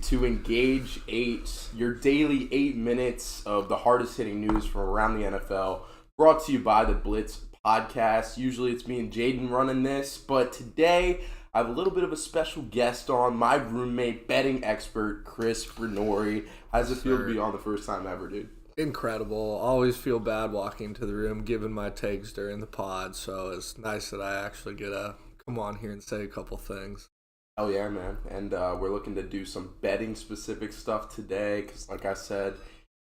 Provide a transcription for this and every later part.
to Engage 8, your daily 8 minutes of the hardest hitting news from around the NFL, brought to you by the Blitz podcast. Usually it's me and Jaden running this, but today I have a little bit of a special guest on, my roommate, betting expert, Chris Brenori. How does it feel to be on the first time ever, dude? Incredible. Always feel bad walking into the room, giving my takes during the pod, so it's nice that I actually get to come on here and say a couple things. Oh yeah, man. And we're looking to do some betting-specific stuff today because, like I said,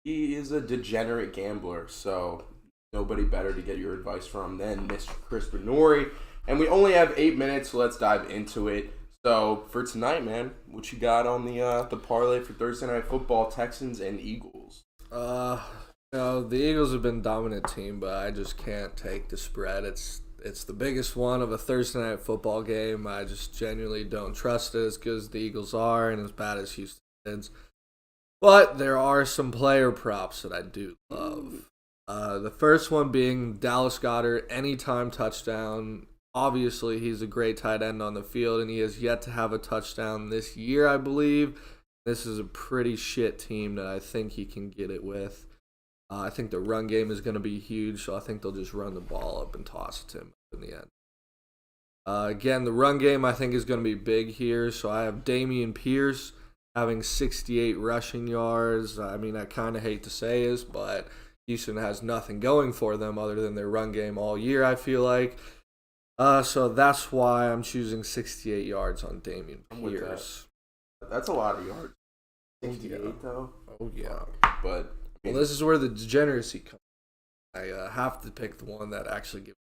he is a degenerate gambler, so nobody better to get your advice from than Mr. Chris Brenori. And we only have 8 minutes, so let's dive into it. So for tonight, man, what you got on the parlay for Thursday Night Football, Texans and Eagles? The Eagles have been a dominant team, but I just can't take the spread. It's the biggest one of a Thursday Night Football game. I just genuinely don't trust it as good as the Eagles are and as bad as Houston is. But there are some player props that I do love. The first one being Dallas Goedert, anytime touchdown. Obviously, he's a great tight end on the field, and he has yet to have a touchdown this year, I believe. This is a pretty shit team that I think he can get it with. I think the run game is going to be huge, so I think they'll just run the ball up and toss it to him in the end. Again, the run game I think is going to be big here, so I have Dameon Pierce having 68 rushing yards. I mean, I kind of hate to say this, but Houston has nothing going for them other than their run game all year, I feel like. So that's why I'm choosing 68 yards on Dameon Pierce. That's a lot of yards. 68 though? Oh, yeah. But well, this is where the degeneracy comes. I have to pick the one that actually gives.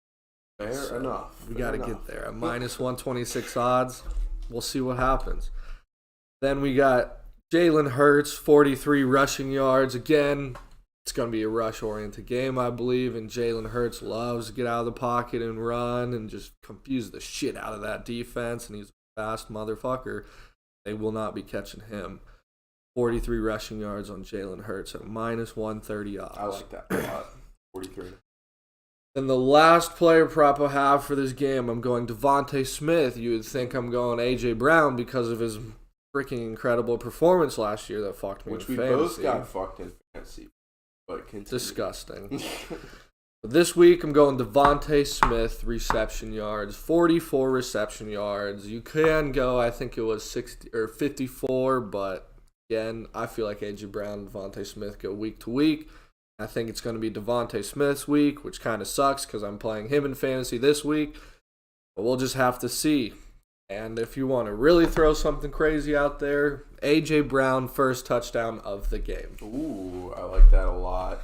Fair enough. We got to get there. A minus 126 odds. We'll see what happens. Then we got Jalen Hurts, 43 rushing yards. Again, it's going to be a rush-oriented game, I believe, and Jalen Hurts loves to get out of the pocket and run and just confuse the shit out of that defense, and he's a fast motherfucker. They will not be catching him. 43 rushing yards on Jalen Hurts at minus 130 odds. I like that a lot. 43. And the last player prop I have for this game, I'm going Devontae Smith. You would think I'm going A.J. Brown because of his freaking incredible performance last year that fucked me in fantasy. Which we both got fucked in fantasy. But continue. Disgusting. This week, I'm going Devontae Smith, reception yards, 44 reception yards. You can go, I think it was 60 or 54, but again, I feel like A.J. Brown and Devontae Smith go week to week. I think it's going to be Devontae Smith's week, which kind of sucks because I'm playing him in fantasy this week. But we'll just have to see. And if you want to really throw something crazy out there, A.J. Brown, first touchdown of the game. Ooh, I like that a lot.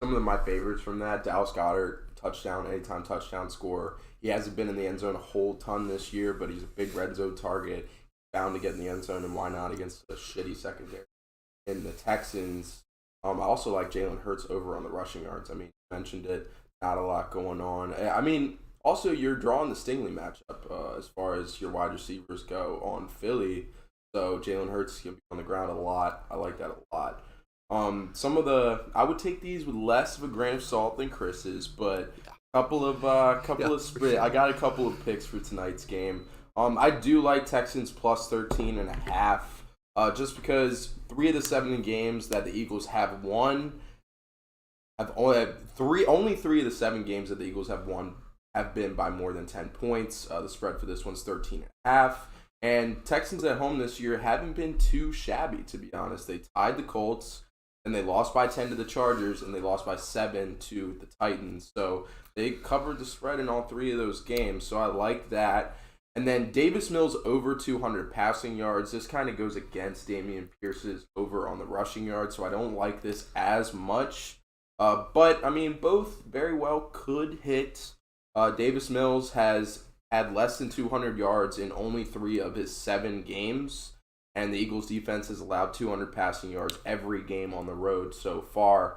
Some of my favorites from that, Dallas Goedert, touchdown, anytime touchdown scorer. He hasn't been in the end zone a whole ton this year, but he's a big red zone target. Bound to get in the end zone, and why not against a shitty secondary. And the Texans, I also like Jalen Hurts over on the rushing yards. I mean, you mentioned it, not a lot going on. I mean, also, you're drawing the Stingley matchup as far as your wide receivers go on Philly. So Jalen Hurts is going to be on the ground a lot. I like that a lot. I would take these with less of a grain of salt than Chris's, but I got a couple of picks for tonight's game. I do like Texans plus 13.5, just because 3 of the 7 games that the Eagles have won, only 3 of the 7 games that the Eagles have won have been by more than 10 points. The spread for this one's 13.5. And Texans at home this year haven't been too shabby, to be honest. They tied the Colts, and they lost by 10 to the Chargers, and they lost by 7 to the Titans. So they covered the spread in all 3 of those games, so I like that. And then Davis Mills over 200 passing yards. This kind of goes against Dameon Pierce's over on the rushing yards, so I don't like this as much. But, I mean, both very well could hit. Davis Mills has had less than 200 yards in only 3 of his 7 games, and the Eagles defense has allowed 200 passing yards every game on the road so far.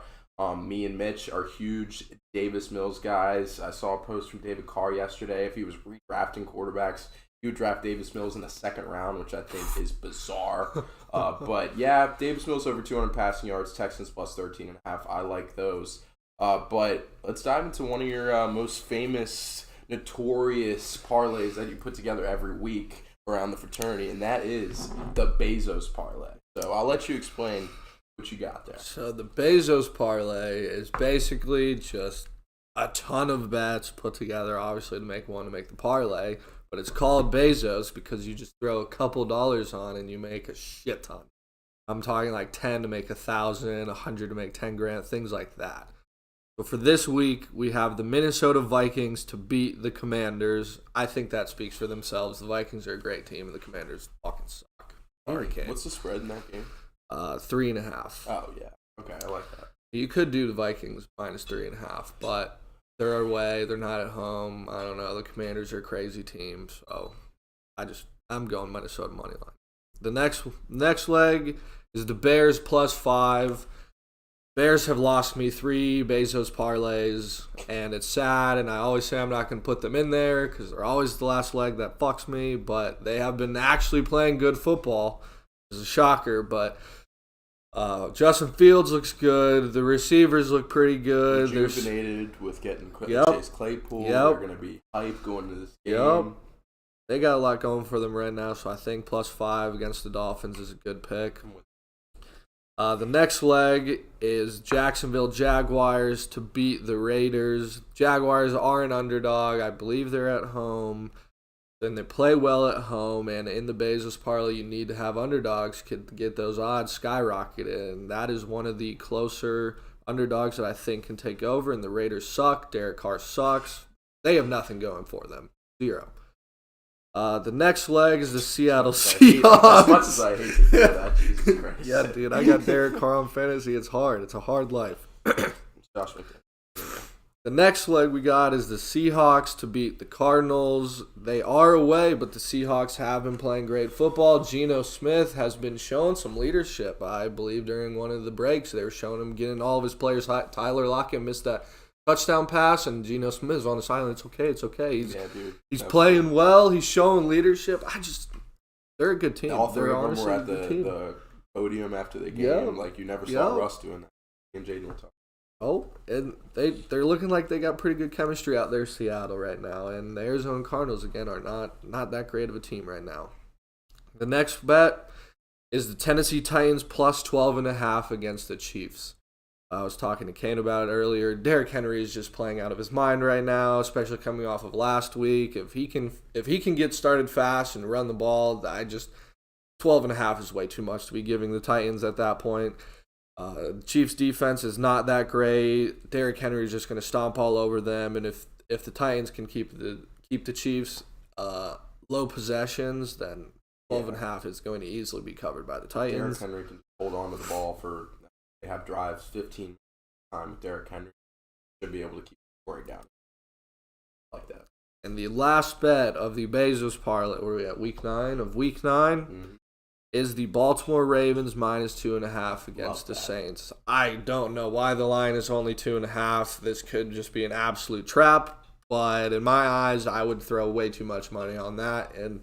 Me and Mitch are huge Davis Mills guys. I saw a post from David Carr yesterday. If he was redrafting quarterbacks, he would draft Davis Mills in the 2nd round, which I think is bizarre. But yeah, Davis Mills over 200 passing yards, Texans plus 13.5. I like those. But let's dive into one of your most famous, notorious parlays that you put together every week. around the fraternity, and that is the Bezos Parlay. So I'll let you explain what you got there. So the Bezos Parlay is basically just a ton of bets put together, obviously to make the parlay, but it's called Bezos because you just throw a couple dollars on and you make a shit ton. I'm talking like 10 to make 1,000, 100 to make 10 grand, things like that. So for this week, we have the Minnesota Vikings to beat the Commanders. I think that speaks for themselves. The Vikings are a great team, and the Commanders fucking suck. What's the spread in that game? 3.5. Oh, yeah. Okay, I like that. You could do the Vikings minus 3.5, but they're away. They're not at home. I don't know. The Commanders are a crazy team, so I'm going Minnesota money line. The next leg is the Bears plus 5. Bears have lost me 3 Bezos parlays, and it's sad, and I always say I'm not going to put them in there because they're always the last leg that fucks me, but they have been actually playing good football. It's a shocker, but Justin Fields looks good. The receivers look pretty good. Rejuvenated with getting Chase Claypool. Yep. They're going to be hyped going into this game. Yep. They got a lot going for them right now, so I think plus 5 against the Dolphins is a good pick. The next leg is Jacksonville Jaguars to beat the Raiders. Jaguars are an underdog. I believe they're at home. Then they play well at home, and in the Bezos parlay, you need to have underdogs to get those odds skyrocketed, and that is one of the closer underdogs that I think can take over, and the Raiders suck. Derek Carr sucks. They have nothing going for them. 0. The next leg is the Seattle Seahawks. As much as I hate to do that, Jesus Christ. Yeah, dude, I got Derek Carr on fantasy. It's hard. It's a hard life. Josh McDaniels. The next leg we got is the Seahawks to beat the Cardinals. They are away, but the Seahawks have been playing great football. Geno Smith has been showing some leadership, I believe, during one of the breaks. They were showing him getting all of his players hot. Tyler Lockett missed that touchdown pass, and Geno Smith is on the sideline. It's okay. He's playing well. He's showing leadership. They're a good team. All 3 they're of them were at the the podium after the game. Yep. Like, you never saw Russ doing that. And Jaden were talking. Oh, and they're looking like they got pretty good chemistry out there in Seattle right now. And the Arizona Cardinals, again, are not that great of a team right now. The next bet is the Tennessee Titans plus 12.5 against the Chiefs. I was talking to Kane about it earlier. Derrick Henry is just playing out of his mind right now, especially coming off of last week. If he can get started fast and run the ball, 12.5 is way too much to be giving the Titans at that point. Chiefs defense is not that great. Derrick Henry is just going to stomp all over them, and if the Titans can keep the Chiefs low possessions, then 12.5 is going to easily be covered by the Titans. Derrick Henry can hold on to the ball for. They have drives 15 time with Derrick Henry. Should be able to keep scoring down like that. And the last bet of the Bezos parlay, where are we at? Week 9 of Week 9. Mm-hmm. Is the Baltimore Ravens minus 2.5 against the Saints. I don't know why the line is only 2.5. This could just be an absolute trap, but in my eyes, I would throw way too much money on that and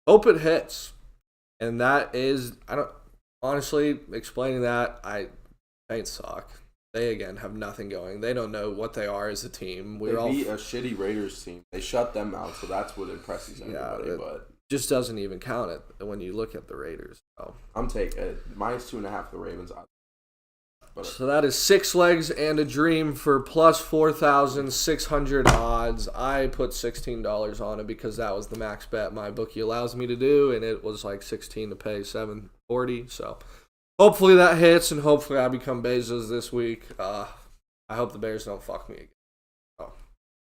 hope it hits. And that is, honestly, explaining that, Saints suck. They, again, have nothing going. They don't know what they are as a team. They beat a shitty Raiders team. They shut them out, so that's what impresses everybody, but just doesn't even count it when you look at the Raiders. So I'm taking minus 2.5 the Ravens. So that is 6 legs and a dream for plus 4,600 odds. I put $16 on it because that was the max bet my bookie allows me to do, and it was like 16 to pay $7.40. So hopefully that hits, and hopefully I become Bezos this week. I hope the Bears don't fuck me again.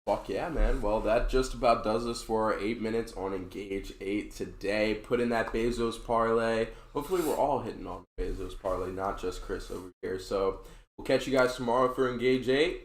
Fuck yeah, man. Well, that just about does us for our 8 minutes on Engage 8 today. Put in that Bezos parlay. Hopefully we're all hitting on the Bezos parlay, not just Chris over here. So we'll catch you guys tomorrow for Engage 8.